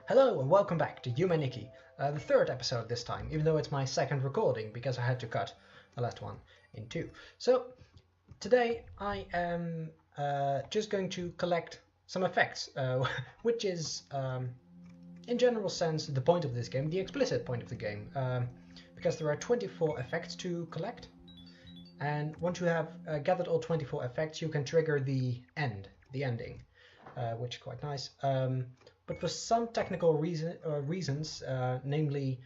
Hello and welcome back to Yume Nikki, the third episode this time, even though it's my second recording because I had to cut the last one in two. So today I am just going to collect some effects, which is in general sense the point of this game, the explicit point of the game, because there are 24 effects to collect, and once you have gathered all 24 effects you can trigger the ending, which is quite nice. But for some technical reasons, namely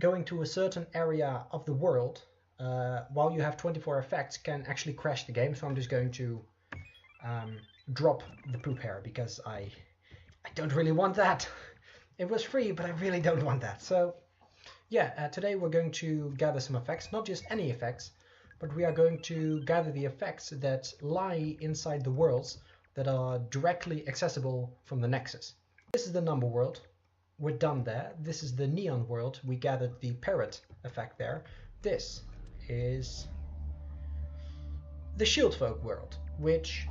going to a certain area of the world while you have 24 effects can actually crash the game. So I'm just going to drop the poop hair because I don't really want that. It was free, but I really don't want that. So yeah, today we're going to gather some effects, not just any effects, but we are going to gather the effects that lie inside the worlds that are directly accessible from the Nexus. This is the number world. We're done there. This is the neon world. We gathered the parrot effect there. This is the shield folk world, which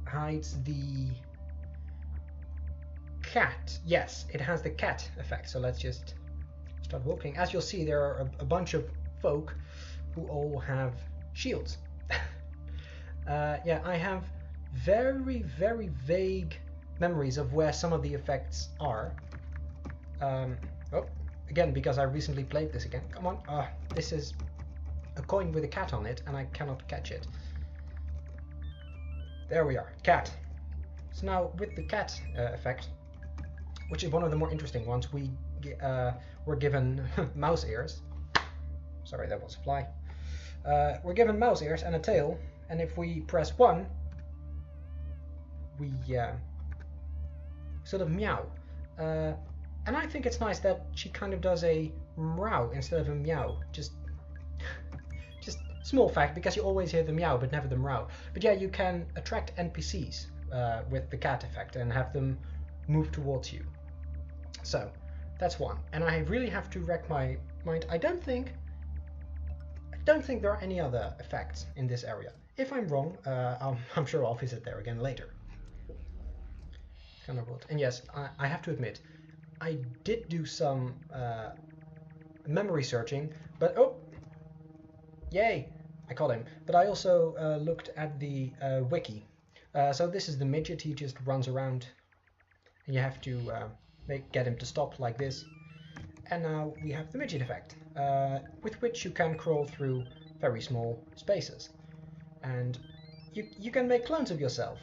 hides the cat. Yes, it has the cat effect. So let's just start walking. As you'll see, there are a bunch of folk who all have shields. Yeah, I have very vague memories of where some of the effects are. Oh, again, because I recently played this again. Come on. This is a coin with a cat on it and I cannot catch it. There we are, cat. So now with the cat effect, which is one of the more interesting ones, we were given mouse ears. Sorry, that was a fly. We're given mouse ears and a tail, and if we press 1, we sort of meow. And I think it's nice that she kind of does a meow instead of a meow. Just small fact, because you always hear the meow but never the meow. But yeah, you can attract NPCs with the cat effect and have them move towards you. So that's one. And I really have to rack my mind. I don't think there are any other effects in this area. If I'm wrong, I'm sure I'll visit there again later. And yes, I have to admit, I did do some memory searching, but oh, yay, I caught him. But I also looked at the wiki. So this is the midget. He just runs around, and you have to get him to stop like this. And now we have the midget effect, with which you can crawl through very small spaces, and you can make clones of yourself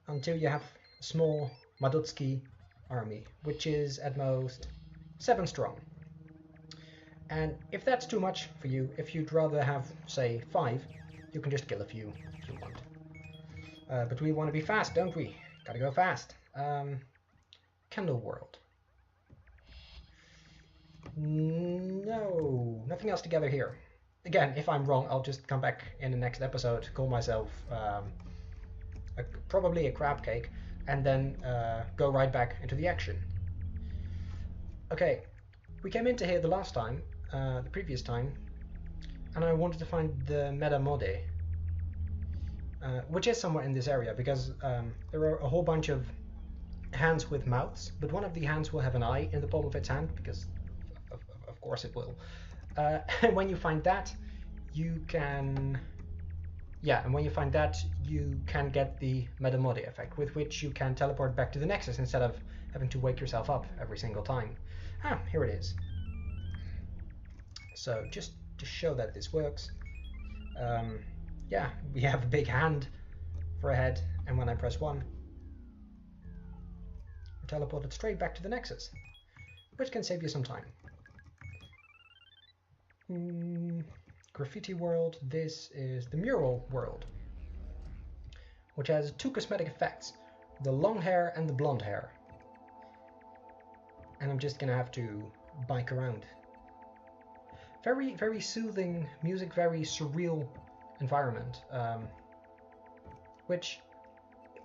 until you have small Madutsky army, which is at most 7 strong. And if that's too much for you, if you'd rather have, say, 5, you can just kill a few if you want. But we want to be fast, don't we? Gotta go fast. Candle World. No, nothing else together here. Again, if I'm wrong, I'll just come back in the next episode, call myself probably a crab cake, and then go right back into the action. Okay, we came into here the last time, the previous time, and I wanted to find the meta mode, which is somewhere in this area, because there are a whole bunch of hands with mouths, but one of the hands will have an eye in the palm of its hand, because of course it will. And when you find that, you can... Yeah, and when you find that, you can get the meta mode effect, with which you can teleport back to the Nexus instead of having to wake yourself up every single time. Ah, here it is. So just to show that this works, yeah, we have a big hand for a head, and when I press 1, we're teleported straight back to the Nexus, which can save you some time. Graffiti world. This is the mural world, which has 2 cosmetic effects, the long hair and the blonde hair. And I'm just gonna have to bike around. Very soothing music, very surreal environment, which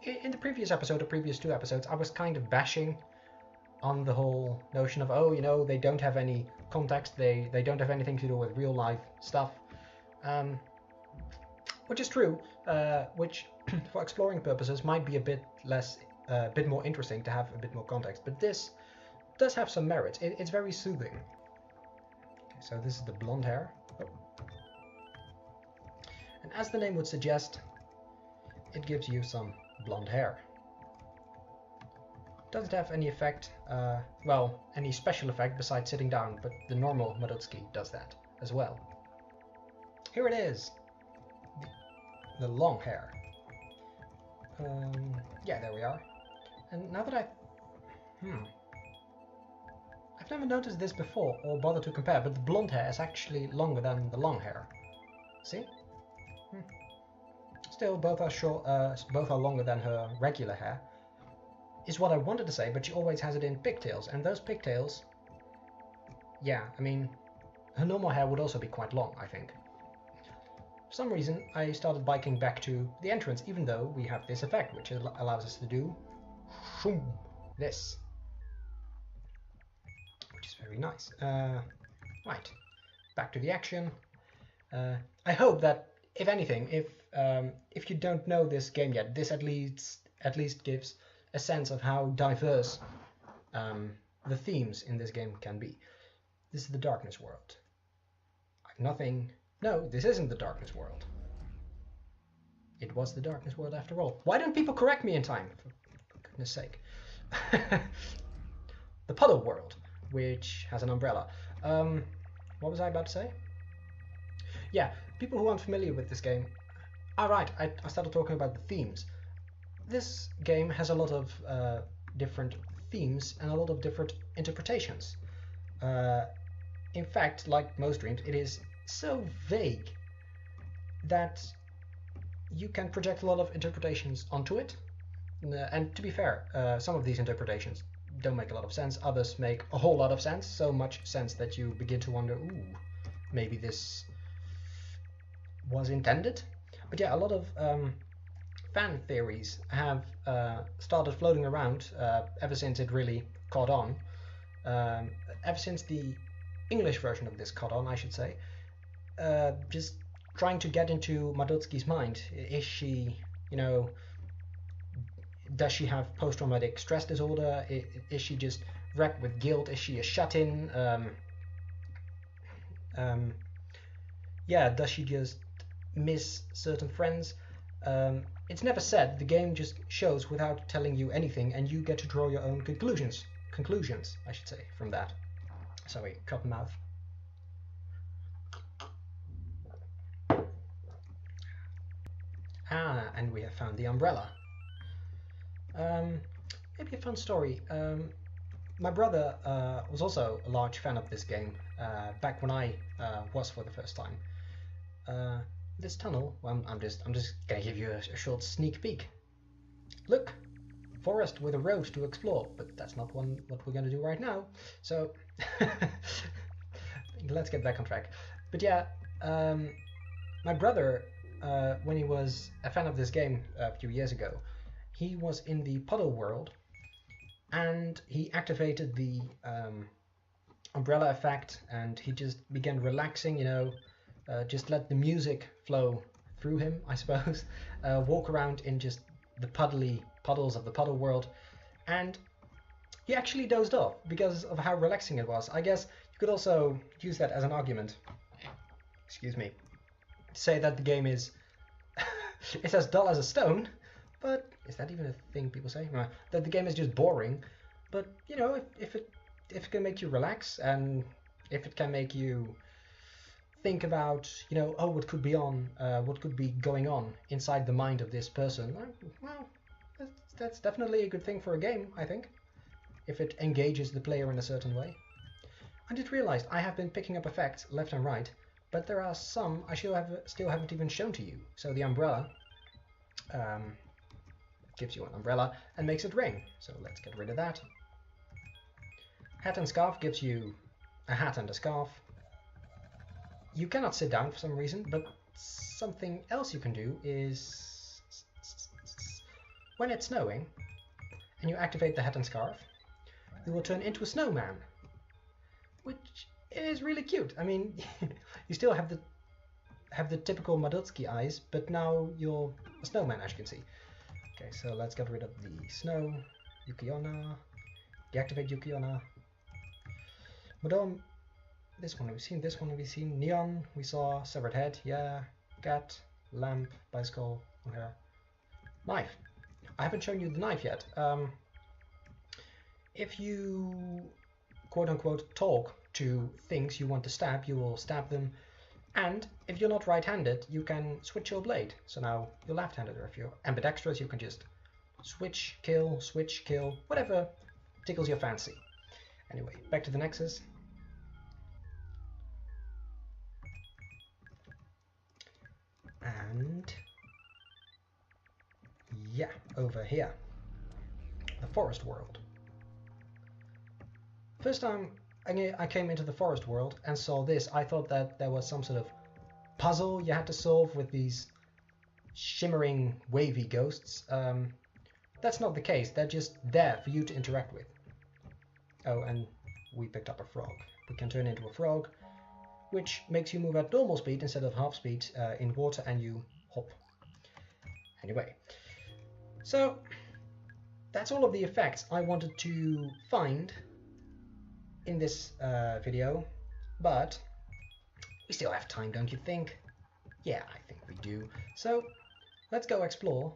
in the previous episode, or previous 2 episodes, I was kind of bashing on the whole notion of, oh, you know, they don't have any context, they don't have anything to do with real life stuff, which is true, which for exploring purposes might be a bit less a bit more interesting, to have a bit more context. But this does have some merit. It's very soothing. Okay, so this is the blonde hair. Oh. And as the name would suggest, it gives you some blonde hair. Doesn't have any effect, well, any special effect besides sitting down, but the normal Madutski does that as well. Here it is! The long hair. Yeah, there we are. And now that I've never noticed this before, or bothered to compare, but the blonde hair is actually longer than the long hair. See? Still, both are short, both are longer than her regular hair. Is what I wanted to say, but she always has it in pigtails, and those pigtails, yeah, I mean, her normal hair would also be quite long, I think. For some reason, I started biking back to the entrance, even though we have this effect, which allows us to do this, which is very nice. Right, back to the action. I hope that, if anything, if you don't know this game yet, this at least gives a sense of how diverse the themes in this game can be. This is the Darkness World. Nothing... No, this isn't the Darkness World. It was the Darkness World after all. Why don't people correct me in time? For goodness sake. The Puddle World, which has an umbrella. What was I about to say? Yeah, people who aren't familiar with this game... Right, I started talking about the themes. This game has a lot of different themes and a lot of different interpretations. In fact, like most dreams, it is so vague that you can project a lot of interpretations onto it. And to be fair, some of these interpretations don't make a lot of sense, others make a whole lot of sense, so much sense that you begin to wonder, ooh, maybe this was intended? But yeah, a lot of fan theories have started floating around ever since it really caught on. Ever since the English version of this caught on, I should say. Just trying to get into Madutski's mind. Is she, you know, does she have post-traumatic stress disorder? Is she just wrecked with guilt? Is she a shut-in? Yeah, does she just miss certain friends? It's never said. The game just shows without telling you anything, and you get to draw your own conclusions, I should say, from that. Sorry, cotton mouth. And we have found the umbrella. Maybe a fun story. My brother was also a large fan of this game back when I was for the first time. This tunnel, well, I'm just gonna give you a short sneak peek. Look, forest with a road to explore, but that's not what we're gonna do right now. So let's get back on track. But yeah, my brother, when he was a fan of this game a few years ago, he was in the Puddle World, and he activated the umbrella effect, and he just began relaxing, you know. Just let the music flow through him, I suppose. Walk around in just the puddles of the Puddle World, and he actually dozed off because of how relaxing it was. I guess you could also use that as an argument, excuse me, to say that the game is it's as dull as a stone, but is that even a thing people say? That the game is just boring, but you know, if it can make you relax, and if it can make you think about, you know, oh, what could be going on inside the mind of this person, well, that's definitely a good thing for a game, I think, if it engages the player in a certain way. I just realized I have been picking up effects left and right, but there are some I still haven't even shown to you. So the umbrella gives you an umbrella and makes it rain, so let's get rid of that. Hat and scarf gives you a hat and a scarf. You cannot sit down for some reason, but something else you can do is, when it's snowing and you activate the hat and scarf, you will turn into a snowman, which is really cute. I mean, you still have the typical Madutski eyes, but now you're a snowman, as you can see. Okay, so let's get rid of the snow. Yukiona. Deactivate Yukiona. Madame. This one we've seen, this one we've seen. Neon, we saw. Severed head, yeah. Cat, lamp, bicycle, okay. Knife. I haven't shown you the knife yet. If you quote-unquote talk to things you want to stab, you will stab them. And if you're not right-handed, you can switch your blade. So now you're left-handed, or if you're ambidextrous, you can just switch, kill, whatever tickles your fancy. Anyway, back to the Nexus. And yeah, over here, the forest world. First time I came into the forest world and saw this, I thought that there was some sort of puzzle you had to solve with these shimmering, wavy ghosts. That's not the case. They're just there for you to interact with. Oh, and we picked up a frog. We can turn into a frog, which makes you move at normal speed instead of half speed in water, and you hop. Anyway, so that's all of the effects I wanted to find in this video, but we still have time, don't you think? Yeah, I think we do. So let's go explore